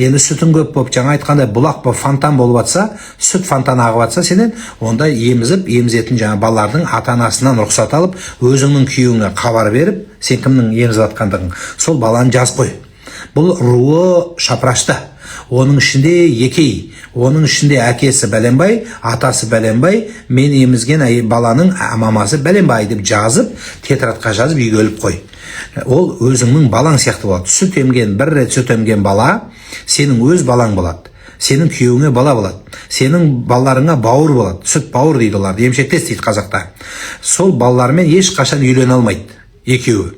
Енді сүтің көп болып, жаңа айтқандай бұлақ болып, фонтан болып атса, сүт фонтаны ағып атса сенен, онда емізетін жаңа балалардың ата-анасынан рұқсат алып, өзіңнің күйеуіңе хабар беріп, сен кімнің емізіп атқандығың, сол баланы жаз қой. Бұл руы шапырашты. Оның ішінде екей, оның ішінде әкесі бәленбай, атасы бәленбай, мен емізген баланың мамасы бәленбай деп жазып, тетрадқа жазып үйге іліп қой. Ол өзіңнің балаң сияқты болады. Сүт емген, бір рет сүт емген бала сенің өз балаң болады. Сенің күйеуіңе бала болады. Сенің балаларыңа бауыр болады. Сүт бауыр дейді олар. Емшектес дейді қазақта. Сол балалармен ешқашан үйлене алмайды екеуі.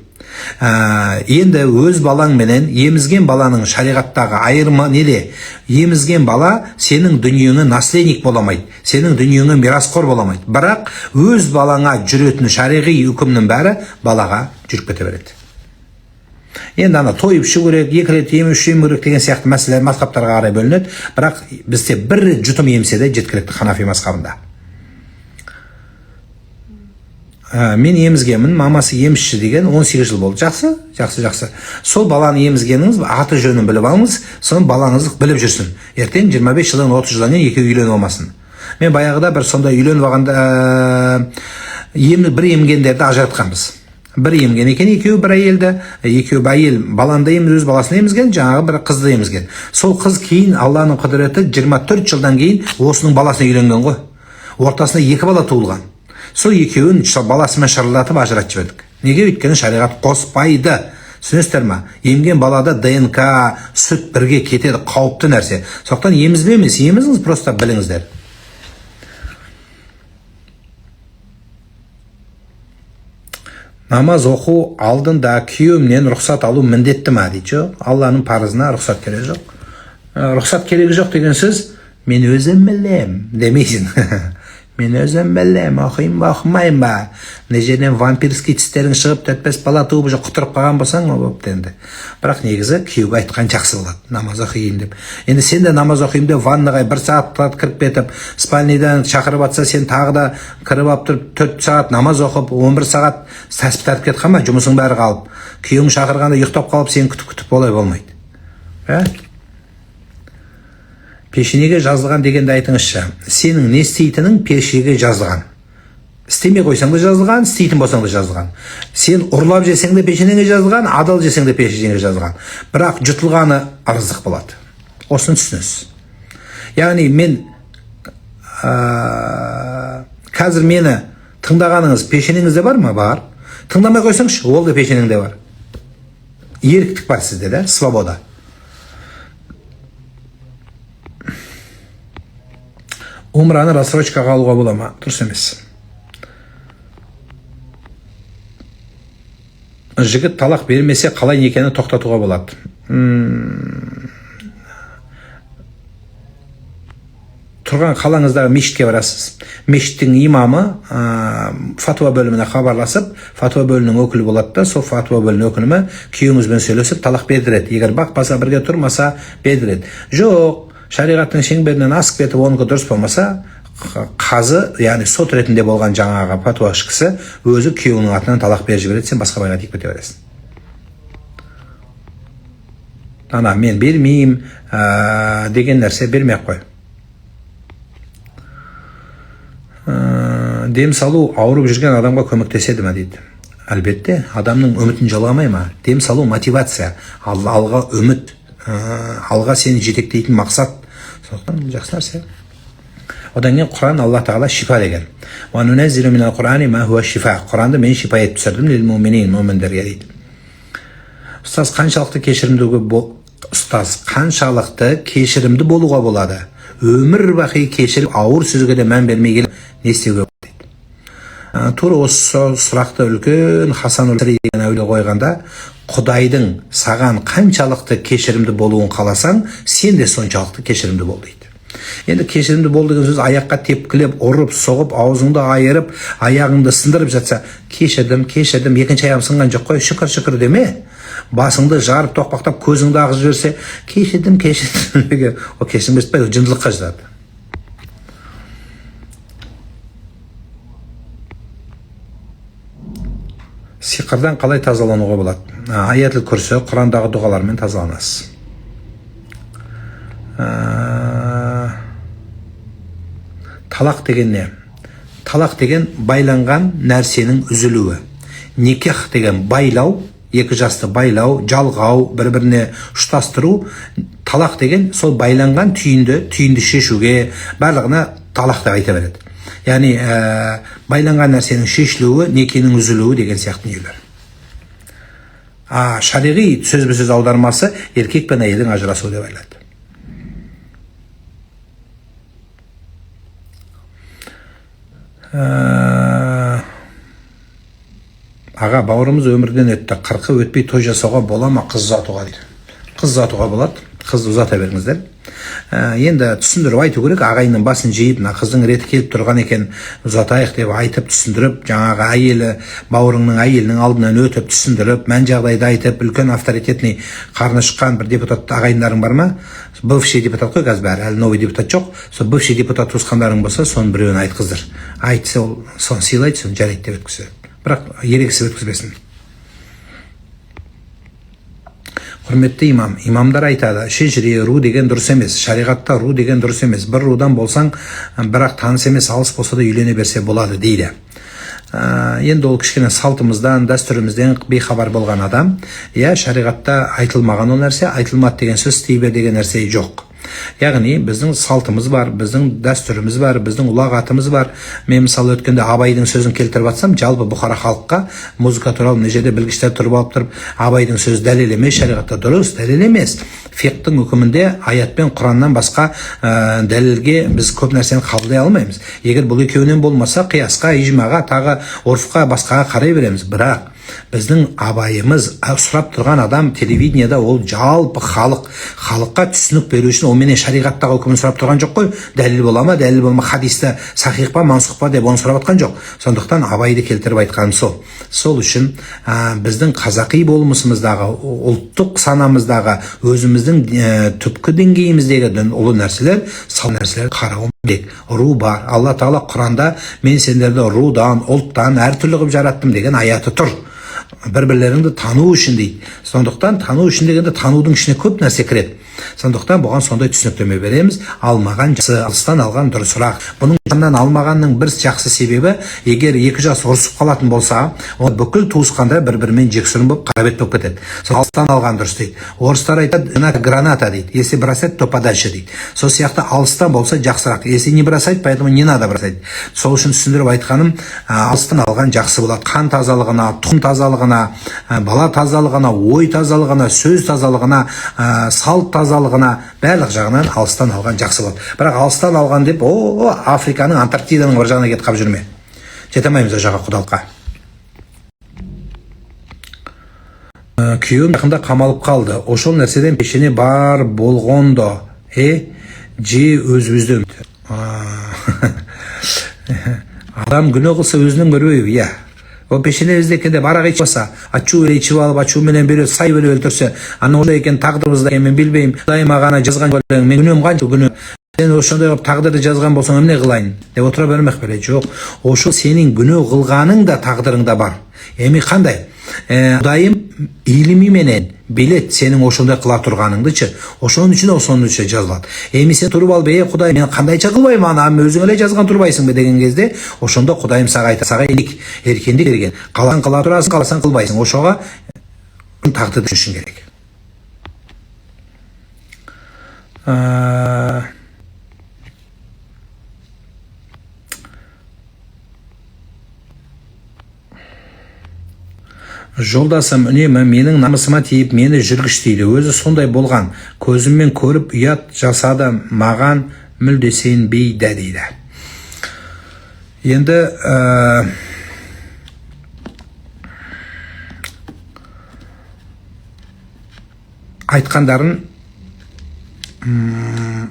Енді өз балаң менен емізген баланың шариғаттағы айырма неде? Емізген бала сенің дүниеңе наследник боламайды, сенің дүниеңе мирасқор боламайды. Бірақ өз балаңа жүретін шариғи үкімнің бәрі балаға жүріп кете береді. Енді ана тойып ішу керек, 2 рет ем үш керек деген сияқты мәселелер мазхабтарға қарай бөлінеді. Бірақ бізде бір рет жұтым емсе де жеткілікті Ханафи мазхабында. Мен емізгенмін, мамасы емші деген 18 жыл болды. Жақсы. Сол баланы емізгеніңіз, аты жөнін біліп алыңыз, соны балаңыз біліп жүрсін. Ертең 25 жылдан 30 жылдан екеуі үйленіп алмасын. Мен баяғыда бір сондай үйленіп алғанда бір емгендерді ажыратқанбыз. Бір емген екен, екеуі бір әйелді, екеуі әйел баланы еміз, өз баласын емізген, жаңағы бір қызды емізген. Сол қыз кейін Алланың құдіреті 24 жылдан кейін осының баласына үйленген ғой. Ортасында 2 бала туылған. Сол екеуін баласымен шырылдатып ажыратып жібердік. Неге? Өйткені шариғат қоспайды. Түсінесіздер ме? Емген балада ДНК, сүт бірге кетеді, қауіпті нәрсе. Сондықтан емізбейміз, емізіңіз, просто біліңіздер. Намаз оқу алдында күйеуімнен рұқсат алу міндетті ме дейді. Алланың парызына рұқсат керегі жоқ. Рұқсат керегі жоқ деген сөз, мен өзім білем демейсің. Мен өзім білем, оқиын ба, оқымайын ба. Мына жерден вампирский тістерің шығып, 4-5 бала туып, құтырып қалған болсаң, ол болып енді. Бірақ негізі күйеуге айтқан жақсы болады, намаз оқиын деп. Енді сен де намаз оқиын деп, ваннаға 1 сағат кіріп кетіп, спальныйдан шақырып атса, сен тағы да кіріп алып тұрып, 4 сағат намаз оқып, 11 сағат тәспih тартып кеткен ма, жұмысың бәрі қалып. Күйеуің шақырғанда ұйықтап қалып, сен күтіп олай болмайды. Пешенеге жазылған дегенді айтыңызшы. Сенің не істейтінің пешеге жазылған. Істемей қойсаң да жазылған, істейтін болсаң да жазылған. Сен ұрлап жесең де пешенеге жазылған, адал жесең де пешенеге жазылған. Бірақ жұтылғаны арыздық болады. Осыны түсінесіз. Яғни мен қазір мені тыңдағаныңыз пешенеңізде бар ма? Бар. Тыңдамай қойсаңшы, ол да пешенеңде бар. Еріктік бар сізде, да? Свобода. Умраны рассрочкаға алуға бола ма? Дұрыс емес. Жігіт талақ бермесе қалай некені тоқтатуға болады? Тұрған қалаңыздағы мешітке барасыз. Мешіттің имамы фатуа бөліміне хабарласып, фатуа бөлімінің өкілі болады да, сол фатуа бөлімінің өкілі күйеуіңізбен сөйлесіп талақ бердіреді. Егер бақпаса, бірге тұрмаса, бердіреді. Жоқ, шариғаттың шеңберінен асып кетіп, оныкі дұрыс болмаса, қазы, яғни сот ретінде болған жаңағы фатуаш кісі өзі күйеуінің атынан талақ беріп жібереді, сен басқа байға тиіп кете бересің. Ана, мен бермеймін деген нәрсе бермей-ақ қой. Дем салу ауырып жүрген адамға көмектеседі ме дейді. Әлбетте, адамның үмітін жалғамай ма? Дем салу мотивация, алға үміт, алға сені жетектейтін мақсат. Сондықтан жақсы нәрсе. Одан кейін Құран Алла Тағала шифа деген. Ва нуназзилу минал Құрани ма хуа шифа. Құранды мен шифа етіп түсірдім лил муминин, муминдерге дейді. Ұстаз қаншалықты кешірімді болуға болады? Өмір бақи кешіріп, ауыр сөзге де мән бермей келіп, не істеуге болады дейді. Тура осы сұрақты үлкен Хасан ул-Басри деген әулие қойғанда, Құдайдың саған қаншалықты кешірімді болуын қаласаң, сен де соншалықты кешірімді бол дейді. Енді кешірімді бол деген сөз аяққа тепкілеп, ұрып, соғып, аузыңды айырып, аяғыңды сындырып жатса, кешірдім, екінші аяғым сынған жоқ қой, шүкір деме. Басыңды жарып, тоқпақтап, көзіңді ағызып жіберсе, кешірдім. О кешірім етпейді, жындылыққа жатады. Сиқырдан қалай тазалануға болады? Аятыл күрсі, Құрандағы дұғалармен тазаланасыз. Талақ деген не? Талақ деген байланған нәрсенің үзілуі. Никах деген байлау, екі жасты байлау, жалғау, бір-біріне ұштастыру. Талақ деген сол байланған түйінді шешуге, барлығына талақ деп айта береді. Яғни байланған нәрсенің шешілуі, некенің үзілуі деген сияқты нелер. Шариғи сөзбе-сөз аудармасы еркек пен әйелдің ажырасуы деп айтылады. Аға, бауырымыз өмірден өтті. 40-ы өтпей той жасауға бола ма? Қыз ұзатуға дейді. Қыз ұзатуға болады. Қыз ұзата беріңіздер. Енді түсіндіріп айту керек, ағайынның басын жиып, қыздың реті келіп тұрған екен, ұзатайық деп айтып түсіндіріп, жаңағы әйелі, бауырыңның әйелінің алдынан өтіп түсіндіріп, мән жағдайды айтып, үлкен авторитетный қарны шыққан бір депутат ағайындарың бар ма? Бывший депутат қой қазір бәрі, әлі новый депутат жоқ. Сол бывший депутат туысқандарың болса, соның біреуін айтқыздар. Айтса, ол соны сыйлайды, соны жарайды деп өткізеді. Бірақ ерегісіп өткізбесін. Құрметті имам, имамдар айтады, шежіре, ру деген дұрыс емес, шариғатта ру деген дұрыс емес, бір рудан болсаң, бірақ таныс емес, алыс болса да үйлене берсе болады дейді. Енді ол кішкене салтымыздан, дәстүрімізден бейхабар болған адам, шариғатта айтылмаған ол нәрсе, айтылмады деген сөз, істей бер деген нәрсе жоқ. Яғни біздің салтымыз бар, біздің дәстүріміз бар, біздің ұлағатымыз бар. Мен мысалы өткенде Абайдың сөзін келтіріп атсам, жалпы бұқара халыққа музыка туралы мына жерде білгіштер тұрып алып тұрып, Абайдың сөзі дәлел емес, шариғатта дұрыс, дәлел емес. Фиқтың үкімінде аят пен Құраннан басқа дәлелге біз көп нәрсені қабылдай алмаймыз. Егер бұл екеуінен болмаса, қиясқа, ижмаға, тағы орфқа, басқаға қарай береміз. Бірақ біздің абайымыз, сұрап тұрған адам телевидениеда, ол жалпы халыққа түсінік беру үшін, ол менен шариғаттағы үкімін сұрап тұрған жоқ қой. Дәлел бола ма, дәлел болма, хадисті сахих па, мансух па деп оны сұрап атқан жоқ. Сондықтан Абайды келтіріп айтқаным сол. Сол үшін біздің қазақи болмысымыздағы, ұлттық санамыздағы, өзіміздің түпкі деңгейіміздегі ұлы нәрселер, сал нәрселер қарауым керек. Ру бар. Алла Тағала Құранда мен сендерді рудан, ұлттан әртүрлі қылып жараттым деген аяты тұр. Бір-бірлеріңді тану үшін дейді. Сондықтан тану үшін дегенде танудың ішіне көп нәрсе кіреді. Сондықтан бұған сондай түсініктеме береміз. Алмаған жақсы, алыстан алған дұрысырақ. Бұның жанынан алмағанның бір жақсы себебі, егер екі жас ұрысып қалатын болса, ол бүкіл туысқандар бір-бірімен жексұрын болып қарабет болып кетеді. Сол алыстан алған дұрыс дейді. Орыстар айтады, граната дейді. Если бросать, то подальше дейді. Сол сияқты алыстан болса жақсырақ. Если не бросать, поэтому не надо бросать. Сол үшін түсіндіріп айтқаным, алыстан алған жақсы болады. Қан тазалығына, тұқым тазалығына, бала тазалығына, ой тазалығына, сөз тазалығына, салт тазалығына, барлық жағынан алыстан алған жақсы болады. Бірақ алыстан алған деп, Африканың, Антарктиданың бір жағына кетіп қалып жүрме. Жете алмаймыз о жаққа құдалыққа. Күйеуім жақында қамалып қалды. Ошол нәрседен пешене бар болғондо. Же өзімізден. Адам күнөө кылса өзүнөн көрбөйбү, О пешене издекенде барак ичип алса, ачуу эле ичип алып, ачуу менен бирөө сай бөлүп өлтүрсө, анан ошондой экен, тагдырыбызда экен, мен билбейм. Кудай мага аны жазган элең, мен күнөөм канча күнөө. Сен ошондой кылып тагдырды жазган болсоң эмне кылайын деп отура бермек беле? Жок. Ошо сенин күнөө кылганың да тагдырыңда бар. Эми кандай? Кудайым илими менен билет сенин ошондой кыла турганыңдычы, ошонун үчүн жазылат. Эми сен туруп алып, Кудай, мен кандайча кылбайм аны, өзүң эле жазган турбайсыңбы деген кезде, ошондо Кудайым сага айтат, сага эркиндик берген. Каласаң кыла турасың, каласаң кылбайсың. Ошого тагдырды түшүнүшүң керек. Жолдасым үнемі менің намысыма тиіп, мені жүргіштейді. Өзі сондай болған. Көзіммен көріп ұят жасады, маған мүлде сенбейді дейді. Енді айтқандарын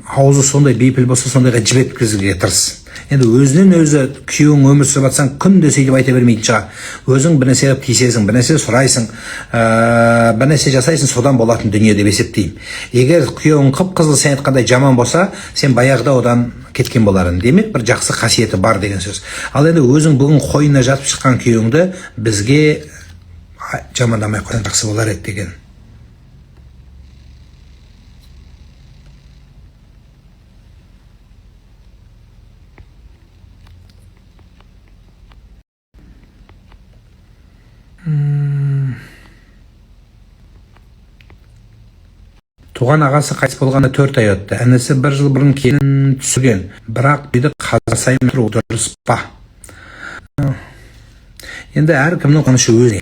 аузы сондай бейпіл болса, сондайға жібеткізуге тырыс. Енді өзінен өзі күйеуің өмір сүріп атсаң, күнде сөйтіп айта бермейтін шығар. Өзің бір нәрсе кисесің, бір нәрсе сұрайсың, бір нәрсе жасайсың, содан болатын дүние деп есептеймін. Егер күйеуің қып-қызыл сен айтқандай жаман болса, сен баяғыда одан кеткен боларың. Демек, бір жақсы қасиеті бар деген сөз. Ал енді өзің бүгін қойнына жатып шыққан күйеуіңді бізге жамандамай қойсаң жақсы болар еді деген. Туған ағасы қайтыс болғанда 4 ай өтті. Інісі 1 жыл бұрын келін түсірген. Бірақ үйді қазір сайын тұру дұрыс па? Енді әркімнің қуанышы өзіне.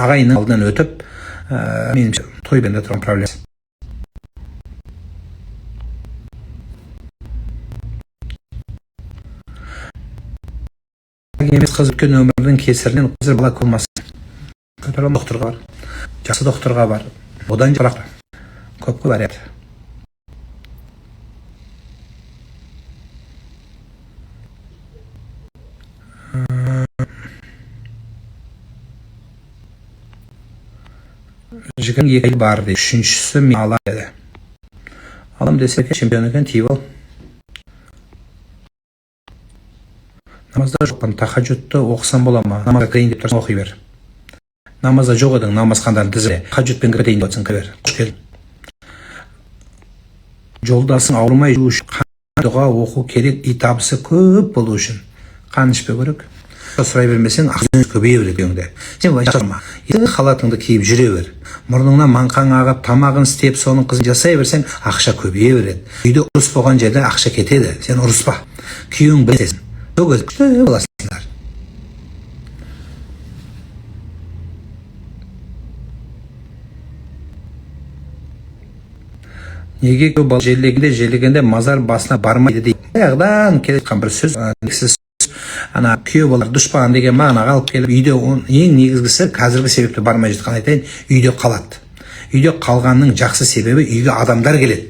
Ағайынның алдынан өтіп, меніңше тойбен де тұрған проблема. Емес қыз өткен өмірдің кесірінен қазір бала көрмасын. Көтерген докторға бар, жақсы докторға бар. Одан бірақ көп вариант. Жігін 2 ай бар дейді. 3-шісі мен алам деді. Алам десе чемпион екен, тиіп ал. Намазда жоқпын, тахаджудты оқысам бола ма? Намазға кірейін деп тұрсын, оқи бер. Намазда жоқ едің, намаз қандарын тізіле. Тахаджудпен кірейін деп отырсын, кір бер. Қош келдің. Жолдасың ауырмай жүру үшін қан дұға оқу керек, итабысы көп болу үшін. Қан ішпеу керек. Сұрай бермесең, ақсын көбейе береді өңде. Сен былай жасама. Еді халатыңды киіп жүре бер. Мұрныңнан манқан ағып, тамағын істеп, соның қызын жасай берсең, ақша көбейе береді. Үйде ұрыс болған жерде ақша кетеді. Сен ұрыспа. Күйеуің білесің. Çok özgür olasınlar. Неге көп бала желегенде мазар басына бармайды дейді. Баяғыдан келе жатқан бір сөз, негізсіз ана күйеу балалар дұшпан деген мағынаға алып келіп, үйде ең негізгісі қазіргі себепті бармай жатқан айтайын, үйде қалады. Үйде қалғанның жақсы себебі үйге адамдар келеді.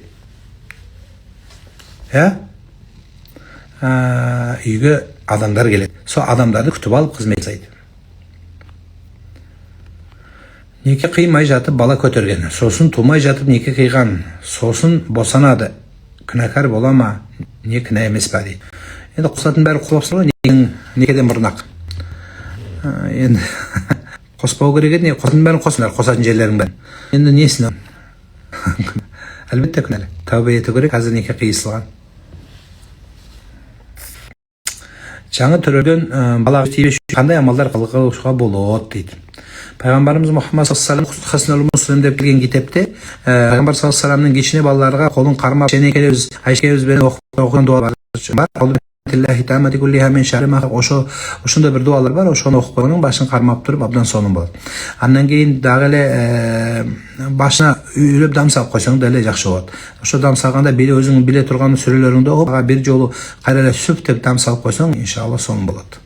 Үйге адамдар келеді. Сол адамдарды күтіп алып қызмет жасайды. Неке қимай жатып бала көтерген, сосын тумай жатып неке қиған, сосын босанады. Күнәкар бола ма? Не күнә емес па дейді. Енді қосатын бәрі қосылып ғой, некеден бұрнақ. Енді қоспау керек еді, қосатын бәрін қосыңдар, қосатын жерлерің бәрін. Енді несін? Әлбетте күнәлі. Тәубе ету керек, қазір неке қиысылған. Жаңа түрілген бала тибеш қандай амалдар қылғылышуға болады дейді. Пайғамбарымыз Мұхаммад саллаллаху алейхи ва саллям Муслим деп келген кітапте Пайғамбар саллаллаху алейхи ва саллямның кешіне балаларға қолын қармап шенекелеуіз айшекеуізбен оқыған дуалар бар. Ошонда бір дуалар бар, ошоны оқып қойғанның башын қармап тұрып, абдан соның болады. Андан кейін дағы эле башына үйлеп дамсап қойсаң да эле жақсы болады. Ошо дамсағанда биле өзің биле тұрған сүрелеріңді оқып, бір жолы қайрала сүп деп дамсалып қойсаң, иншалла соның болады.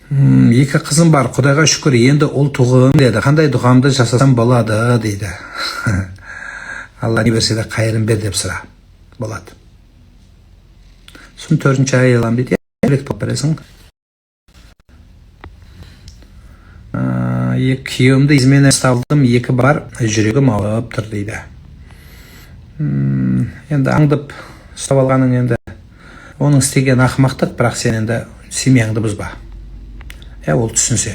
Екі қызым бар, Құдайға шүкір, енді ұл туғым деді. Қандай дұғамды жасасам болады дейді. Алла не берсе де қайырын бер деп сұра. Болады. Сосын 4-ші ай алам дейді. Елек болып бересің. Күйеуімді измена ұсталдым, 2 бар, жүрегім ауырып тұр дейді. Енді аңдып ұстап алғаның енді оның істеген ақымақтық, бірақ сен енді семьяңды бұзба. Ол түсінсе.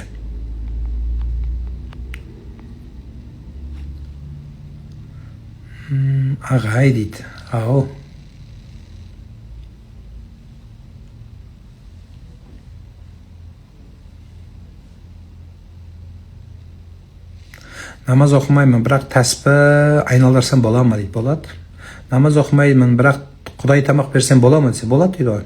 Ағай дейді. Ау. Намаз оқымаймын, бірақ тәспі айналдырсам бола ма дейді. Болады. Намаз оқымаймын, бірақ Құдай тамақ берсем бола ма десе, болады дейді ғой.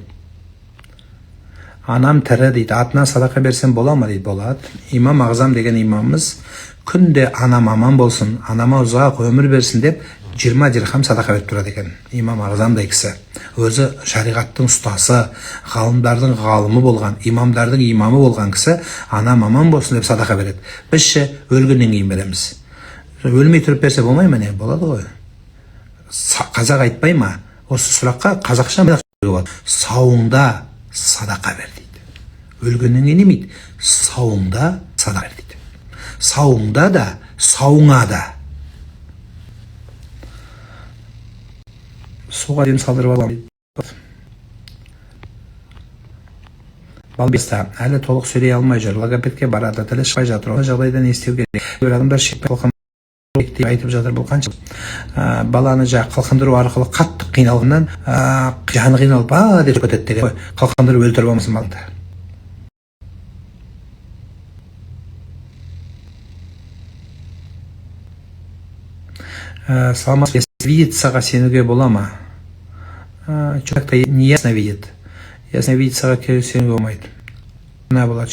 Анам тірі дейді, атына садақа берсем бола ма дейді. Болады. Имам Ағзам деген имамымыз күнде анам аман болсын, анама ұзақ өмір берсін деп 20 дирхам садақа беріп тұрады екен. Имам Ағзамдай кісі. Өзі шариғаттың ұстасы, ғалымдардың ғалымы болған, имамдардың имамы болған кісі анам аман болсын деп садақа береді. Бізше өлгеннен кейін береміз. Өлмей тұрып берсе болмай ма не? Болады ғой. Қазақ айтпай ма? Осы сұраққа қазақша болады. Сауыңда садақа бер дейді. Өлгеннен кейін емейді. Сауыңда садақа бер дейді. Сауыңда да, сауыңа да. Суға дем салдырып алам дейді. Балбеста, әлі толық сөйлей алмай жүр. Логопедке барады, тілі шықпай жатыр. Осы жағдайда не істеу керек? Адамдар шекпей қалқан деп айтып жатыр. Бұл қанша баланы қалқындыру арқылы қатты қиналғаннан жаны қиналып деп кетеді деген. Қалқындырып өлтіріп алмасын балды. Салмақ ясновидицаға сенуге бола ма? Человек-то не ясно видит. Ясновидицаға сенуге болмайды. Мына болады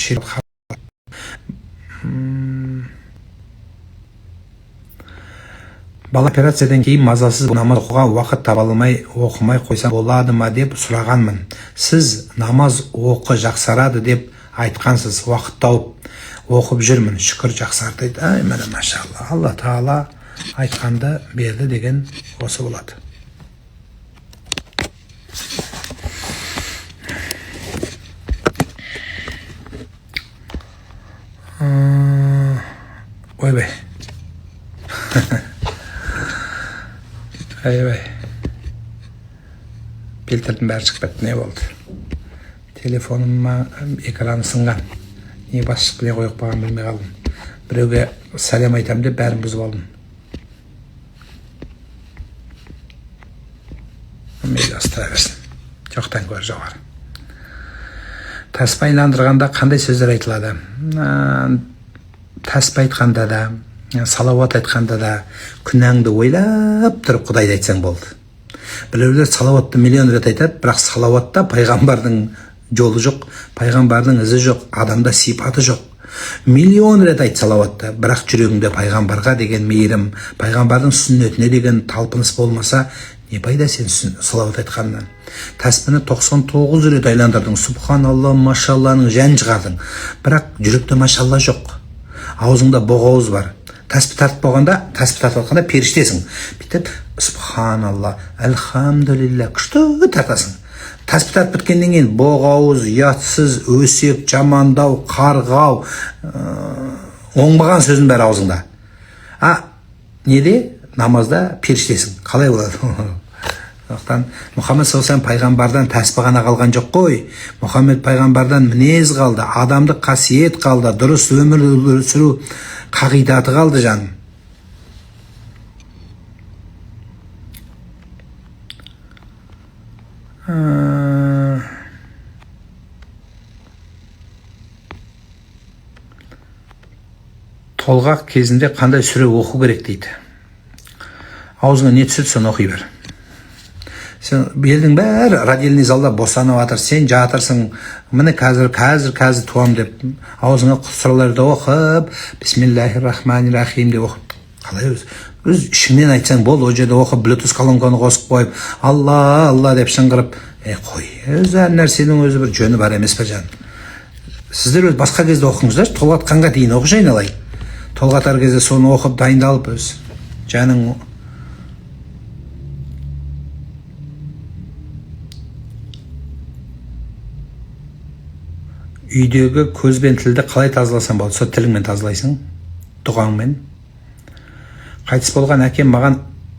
бала операциядан кейін мазасыз намаз оқуға уақыт таба алмай оқымай қойсам болады ма деп сұрағанмын. Сіз намаз оқы жақсарады деп айтқансыз. Уақыт тауып оқып жүрмін. Шүкір жақсарды дейді. Ай, міне машалла. Алла Тағала айтқанды берді деген осы болады. Ойбай. Ойбай. Фильтрдің бәрі шығып кетті. Не болды? Телефоныма экраны сынған. Не басшық, не қойып қалған білмей қалдым. Біреуге сәлем айтам деп бәрін бұзып алдым. Мейлі астыра берсін. Жоқтан көр жоғары. Таспа айналдырғанда қандай сөздер айтылады? Таспа айтқанда да, салауат айтқанда да күнәңді ойлап тұрып Құдайды айтсаң болды. Біреулер салауатты миллион рет айтады, бірақ салауатта пайғамбардың жолы жоқ, пайғамбардың ізі жоқ, адамда сипаты жоқ. Миллион рет айт салауатты, бірақ жүрегіңде пайғамбарға деген мейірім, пайғамбардың сүннетіне деген талпыныс болмаса, не пайда сен салауат айтқаннан? Таспаны 99 рет айландырдың, субханалла, машалланың жән шығардың, бірақ жүректе машалла жоқ. Аузыңда боғауыз бар. Таспы тартып болғанда, таспы тартып отқанда періштесің. Бүйтіп, субханалла, әлхамдулилля, күшті тартасың. Таспы тартып біткеннен кейін боғауыз, ұятсыз, өсек, жамандау, қарғау, оңбаған сөзің бәрі аузыңда. Неде? Намазда періштесің. Қалай болады? Мұхаммед саллаллаху алейхи пайғамбардан тәспі ғана қалған жоқ қой. Мұхаммед пайғамбардан мінез қалды, адамдық қасиет қалды, дұрыс өмір сүру қағидаты қалды жаным. Толғақ кезінде қандай сүре оқу керек дейді. Аузыңа не түседі, соны оқи бер. Сен елдің бәрі родильный залда босанып жатыр, сен жатырсың, міне қазір туам деп аузыңа сүрелерді оқып, бисмиллахир-рахманир-рахим деп оқып, қалай өз ішіңнен айтсаң бол, о жерде оқып, Bluetooth колонканы қосып қойып, Алла, Алла деп шыңғырып, қой, өзі әр нәрсенің өзі бір жөні бар емес пе жан. Сіздер өз басқа кезде оқыңыздар, толғатқанға дейін оқы айналайын. Толғатар кезде соны оқып дайындалып өз жаның. Үйдегі көз бен тілді қалай тазаласам болады? Сол тіліңмен тазалайсың, дұғаңмен. Қайтыс болған әкем маған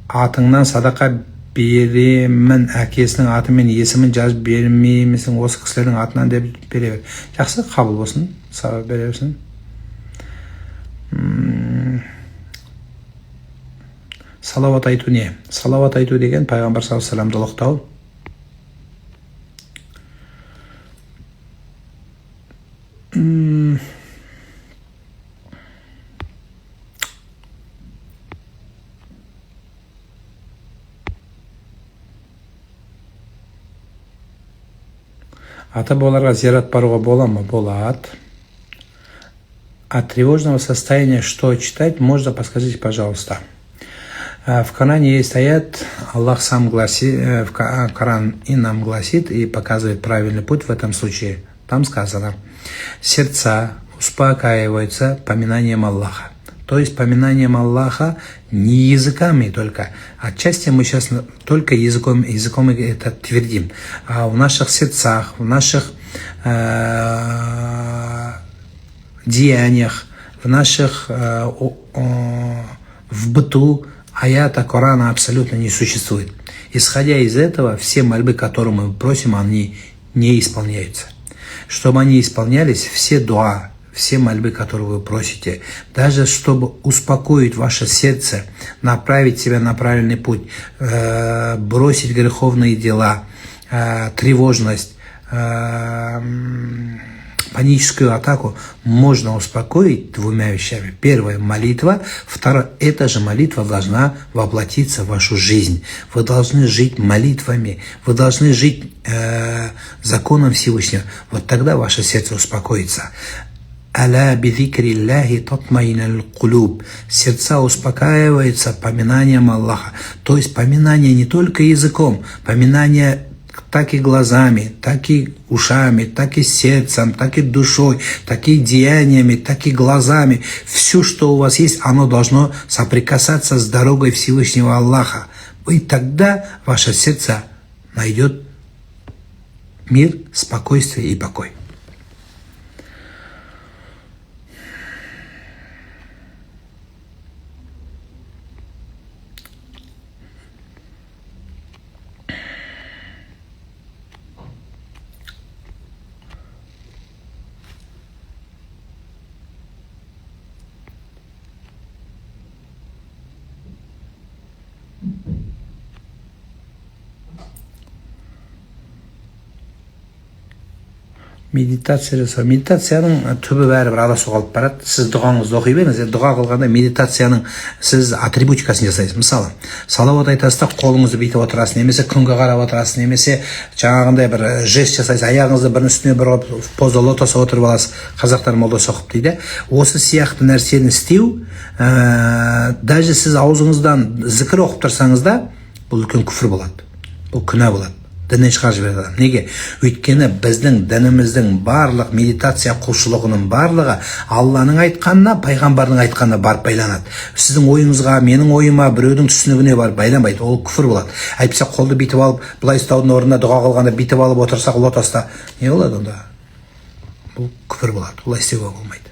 атыңнан садақа беремін, әкесінің атымен есімін жазып бермеймісің, осы кісілердің атынан деп бере бер. Жақсы, қабыл болсын, сауап бере берсін. Салауат айту не? Салауат айту деген пайғамбар саллаллаху алейхи вассаламды ұлықтау. Ата-бабаларға зиярат баруға бола ма? Болады. От тревожного состояния что читать? Можно, подскажите, пожалуйста. В Коране есть аят, Аллах сам гласит, в Коран и нам гласит и показывает правильный путь в этом случае. Там сказано, сердца успокаиваются поминанием Аллаха. То есть поминанием Аллаха не языками только. Отчасти мы сейчас только языком это твердим. А в наших сердцах, в наших деяниях, в наших в быту аята Корана абсолютно не существует. Исходя из этого, все мольбы, которые мы просим, они не исполняются. Чтобы они исполнялись, все дуа, все мольбы, которые вы просите, даже чтобы успокоить ваше сердце, направить себя на правильный путь, бросить греховные дела, тревожность, паническую атаку можно успокоить двумя вещами. Первое – молитва. Второе – эта же молитва должна воплотиться в вашу жизнь. Вы должны жить молитвами, вы должны жить законом Всевышнего. Вот тогда ваше сердце успокоится. «Аля бидикриллахи татмаинул кулуб». Сердца успокаиваются поминанием Аллаха. То есть поминание не только языком, поминание так и глазами, так и ушами, так и сердцем, так и душой, так и деяниями, так и глазами. Все, что у вас есть, оно должно соприкасаться с дорогой Всевышнего Аллаха. И тогда ваше сердце найдет мир, спокойствие и покой. Медитация жасау. Медитацияның түбі бәрібір адасуға алып барады. Сіз дұғаңызды оқи беріңіз. Дұға қылғанда медитацияның сіз атрибутикасын жасайсыз. Мысалы, салауат айтасыз да қолыңызды бүйтіп отырасыз, немесе күнге қарап отырасыз, немесе жаңағындай бір жест жасайсыз, аяғыңызды бірінің үстіне бір қойып поза лотоса отырып аласыз. Қазақтар молдасы оқып дейді. Осы сияқты нәрсені істеу, даже сіз аузыңыздан зікір оқып тұрсаңыз да, бұл үлкен күфір болады. Бұл күнә болады. Діннен шығарып жібереді адам. Неге? Өйткені біздің дініміздің барлық медитация құлшылығының барлығы Алланың айтқанына, пайғамбардың айтқанына барып байланады. Сіздің ойыңызға, менің ойыма, біреудің түсінігіне барып байланбайды. Ол күфір болады. Әйтпесе қолды бүйтіп алып, былай ұстаудың орнына дұға қылғанда бүйтіп алып отырсақ лотоста не болады онда? Бұл күфір болады. Олай істеуге болмайды.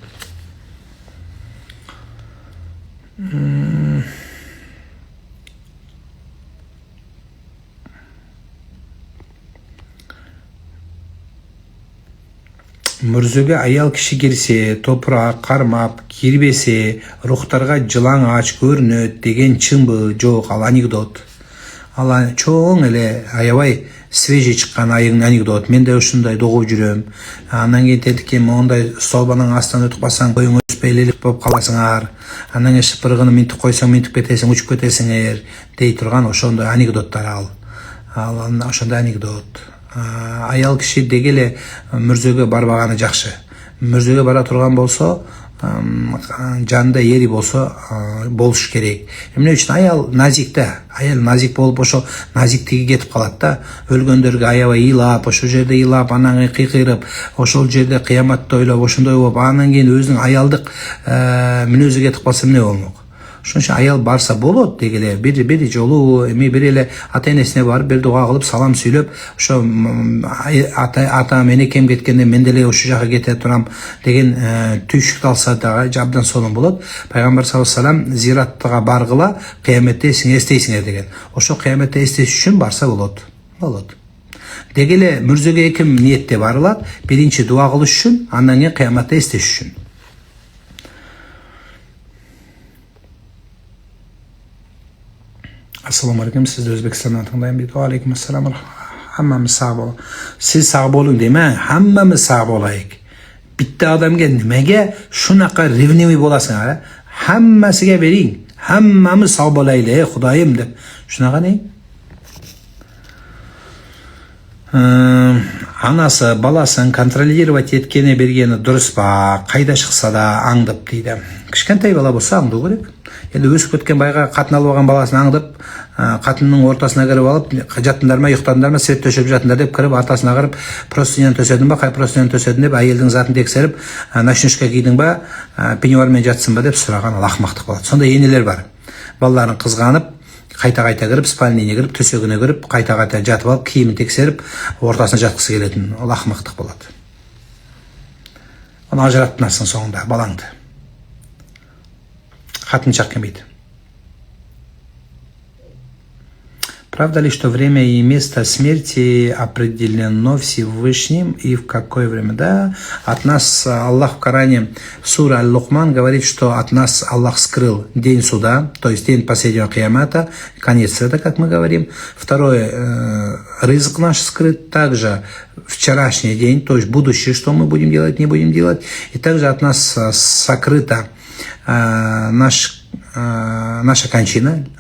Мүрзөге аял кіші келсе, топырақ қармап, кербесе, рухтарға жылаң ач көрінөт деген чынбы? Жоқ, ал анекдот. Ал чоң эле аябай свежий чыккан анекдот. Мен де ушундай догуп жүрөм. Анан кийин тетикем ондай столбанын астынан өтүп калсаң, коюң өспөйлелик болуп каласыңар. Анан кийин шыпыргыны минтип койсоң, минтип кетесиң, учуп кетесиңер дей турган ошондой анекдоттор ал ошондой анекдот. Аял киши дегеле мүрзөгө барбаганы жакшы. Мүрзөгө бара турган болсо, жанында ери болсо болуш керек. Эмне үчүн аял назикте, аял назик болуп ошо назиктиги кетип калат да, өлгөндөргө аябай ыйлап, ошол жерде ыйлап, анан кыйкырып, ошол жерде кыяматты ойлоп, ошондой болуп, анан кийин өзүнүн аялдык мүнөзү кетип калса эмне болмок? Ошон үчүн аял барса болот дегеле, бир жолу эми бир эле ата энесине барып, бир дуга кылып, салам сүйлөп, ошо ата менекем кеткенде мен деле ошол жака кете турам деген түйшүктү алса дагы абдан сонун болот. Пайгамбар саллаллаху алейхи ва саллям зираттыга баргыла, кыяметте сиң эстейсиңер деген. Ошо кыяметте эстеш үчүн барса болот. Дегеле мүрзөгө эки ниетте барылат. Биринчи дуа кылыш үчүн, андан кийин кыяметте эстеш үчүн. Assalamu alaikum, sizді Өзбекстаннан тыңдаймын дейді. Алейкум ассалам. Хаммамыз сау болу. Сіз сау болуң деме, хаммамыз сау болайық. Бітті адамға немеге шунақа ревнивый боласың, хаммасыға берейін. Хаммамыз сау болайлы, Құдайым деп. Шунақа не? Анасы баласын контролировать еткене бергені дұрыс па, қайда шықса да аңдып дейді. Кішкентай бала болса аңдау керек. Енді өсіп кеткен байға қатын алып алған баласын аңдып, қатынның ортасына кіріп алып, жаттыңдар ма, ұйықтадыңдар ма, свет төшеп жатыңдар деп кіріп, артасына кіріп, простыняны төседің ба, қай простыняны төседің деп, әйелдің затын тексеріп, ночнушка кийдің ба, пеньюармен жатсың ба деп сұраған, ал ақымақтық болады. Сондай енелер бар. Балаларын қызғанып, қайта-қайта кіріп, спальнине кіріп, төсегіне кіріп, қайта-қайта жатып алып, киімін тексеріп, ортасына жатқысы келетін, ол ақымақтық болады. Оны ажыраттырасың соңында балаңды. Қатын шақ келмейді. Правда ли, что время и место смерти определено Всевышним и в какое время? Да, от нас Аллах в Коране, сура Аль-Лукман говорит, что от нас Аллах скрыл день суда, то есть день последнего киямата, конец света, как мы говорим. Второе, рызык наш скрыт, также вчерашний день, то есть будущее, что мы будем делать, не будем делать. И также от нас сокрыта наша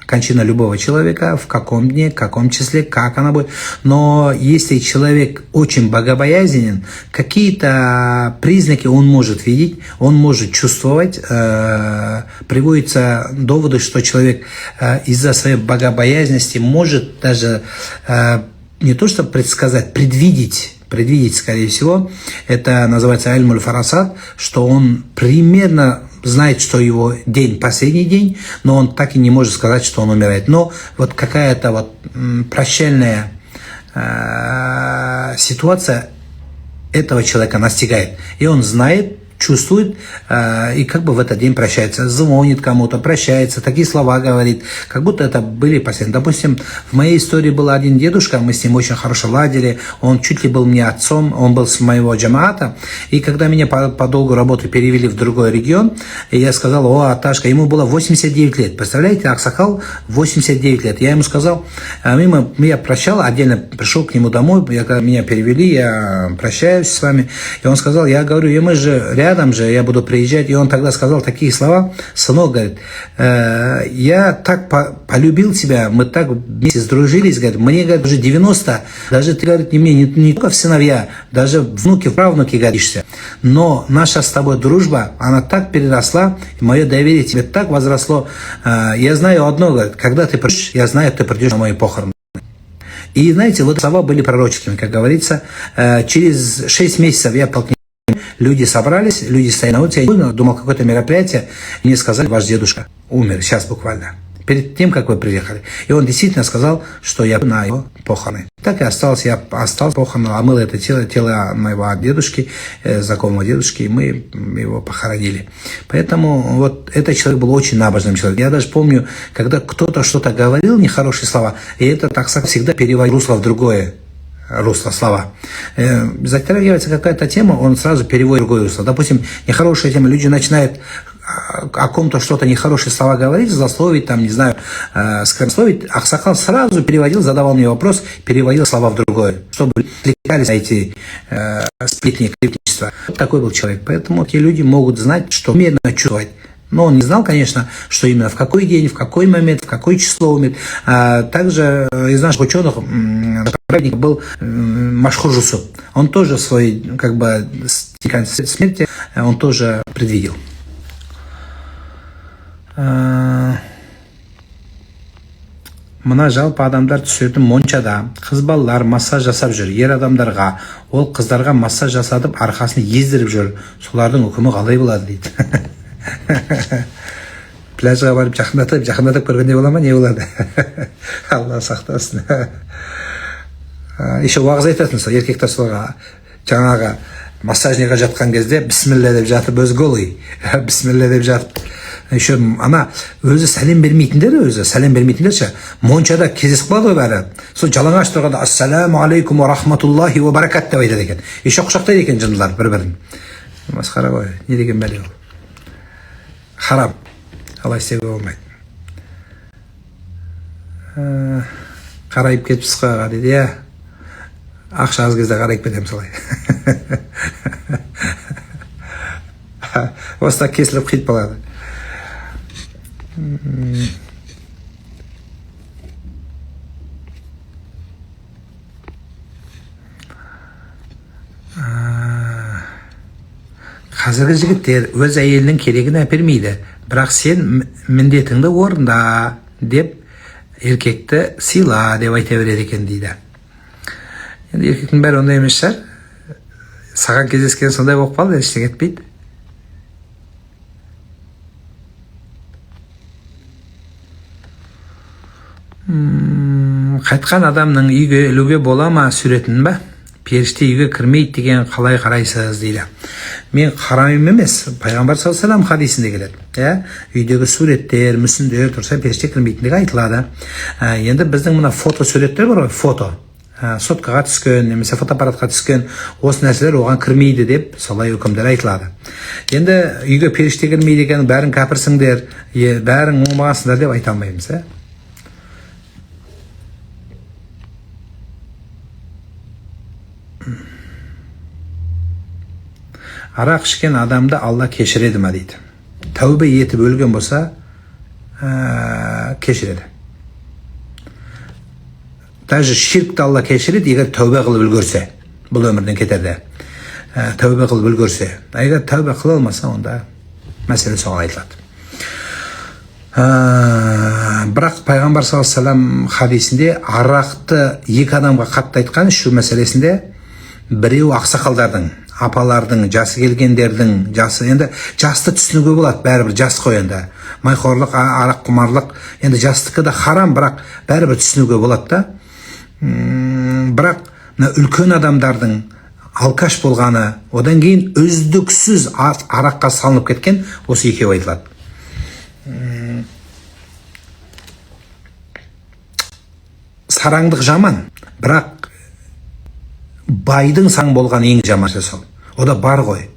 кончина любого человека, в каком дне, в каком числе, как она будет. Но если человек очень богобоязненен, какие-то признаки он может видеть, он может чувствовать. Приводятся доводы, что человек из-за своей богобоязненности может даже не то что предсказать, предвидеть, скорее всего, это называется аль-муль фарасад, что он примерно знает, что его день, последний день, но он так и не может сказать, что он умирает. Но вот какая-то вот прощальная ситуация этого человека настигает, и он знает, чувствует и как бы в этот день прощается, звонит кому-то, прощается, такие слова говорит, как будто это были последние. Допустим, в моей истории был один дедушка, мы с ним очень хорошо ладили, он чуть ли был мне отцом, он был с моего джамаата, и когда меня по долгу работы перевели в другой регион, и я сказал: о, Аташка, ему было 89 лет, представляете, Аксакал 89 лет, я ему сказал, я прощал, отдельно пришел к нему домой, когда меня перевели, я прощаюсь с вами, и он сказал, я говорю, и мы же рядом же, я буду приезжать. И он тогда сказал такие слова: сынок, говорит, я так полюбил тебя, мы так вместе сдружились, говорит, мне, говорит, уже 90, даже ты, говорит, не только в сыновья, даже внуки, правнуки годишься. Но наша с тобой дружба, она так переросла, и мое доверие тебе так возросло. Я знаю одно, говорит, когда ты придешь, я знаю, ты придешь на мои похороны. И знаете, вот слова были пророческими, как говорится. Через 6 месяцев я полкнул. Люди собрались, люди стояли на улице, я думал, какое-то мероприятие, и мне сказали, ваш дедушка умер, сейчас буквально, перед тем, как вы приехали. И он действительно сказал, что я на его похороны. Так и остался, я остался похороны, омыл это тело моего дедушки, знакомого дедушки, и мы его похоронили. Поэтому вот этот человек был очень набожным человеком. Я даже помню, когда кто-то что-то говорил, нехорошие слова, и это так всегда переводил русло в другое русло слова. Затрагивается какая-то тема, он сразу переводит в другое русло. Допустим, нехорошая тема, люди начинают о ком-то что-то нехорошие слова говорить, злословить, там, не знаю, сквернословить. Аксакал сразу переводил, задавал мне вопрос, переводил слова в другое, чтобы отвлекались на эти сплетни, клеветничества. Вот такой был человек. Поэтому те люди могут знать, что умеют чувствовать. Но он не знал, конечно, что именно в какой день, в какой момент, в какое число умер. Также из наших ученых праведник был Машхур Жусуп. Он тоже свой, как бы, смерти, он тоже предвидел. Мына жалпы адамдар түсетін моншада қыз балалар массаж жасап жүр, ер адамдарға, ол қыздарға массаж жасатып арқасын ездіріп жүр. Солардың үкімі қалай болады дейді. Пляжға барып жақындатып көргенде бола ма, не болады? Алла сақтасын. Еще уағыз айтасың, еркектер соларға жаңағы массажниға жатқан кезде бісміллә деп жатып, өзі голый, бісміллә деп жатып. Еще ана өзі сәлем бермейтіндер моншада кездесіп қалады ғой бәрі. Сол жалаңаш тұрғанда ассаламу алейкум ва рахматуллахи ва баракат деп айтады екен. Еще құшақтайды екен жындылар бір-бірін. Масқара ғой, не деген бәле ол? Харам. Алай істеуге болмайды. Қарайып кетіпсіз қаға дейді, иә. Ақша аз кезде қарайып кетемін солай. Осыда кесіліп қит болады. Қазіргі жігіттер өз әйелінің керегін әпермейді, бірақ сен міндетіңді орында деп еркекті сыйла деп айта береді екен дейді. Енді еркектің бәрі ондай емес шығар. Саған кездескен сондай болып қалды, ештеңе етпейді. Қайтқан адамның үйге ілуге бола ма суретін ба? періште үйге кірмейді деген қалай қарайсыз дейді. Мен қараймын емес, пайғамбар саллаллаху алейхи вассалам хадисінде келеді. Үйдегі суреттер, мүсіндер тұрса періште кірмейтіндігі айтылады. Енді біздің мына фото суреттер бар ғой, фото. Соткаға түскен, немесе фотоаппаратқа түскен осы нәрселер оған кірмейді деп солай үкімдер айтылады. Енді үйге періште кірмейді екен, бәрін кәпірсіңдер, бәрін оңбағансыңдар деп айта алмаймыз. Арақ ішкен адамды Алла кешіреді ма дейді. Тәубе етіп өлген болса, кешіреді. Даже ширкті Алла кешіреді, егер тәубе қылып үлгерсе, бұл өмірден кетерде. Тәубе қылып үлгерсе. Егер тәубе қыла алмаса, онда мәселе соған айтылады. Бірақ пайғамбар саллаллаху алейхи вассалам хадисінде арақты екі адамға қатты айтқан шу мәселесінде біреу ақсақалдардың, апалардың, жасы келгендердің, енді жасты түсінуге болады, бәрібір жас қой енді. Майқорлық, арақ құмарлық, енді жастықы да харам, бірақ бәрібір түсінуге болады да. Бірақ үлкен адамдардың алкаш болғаны, одан кейін үздіксіз араққа салынып кеткен осы екеуі айтылады. Сараңдық жаман, бірақ байдың саң болған ең жаман сол. О да бар ғой.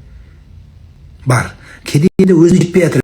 Бар. Кедейде өзі жетпей жатыр.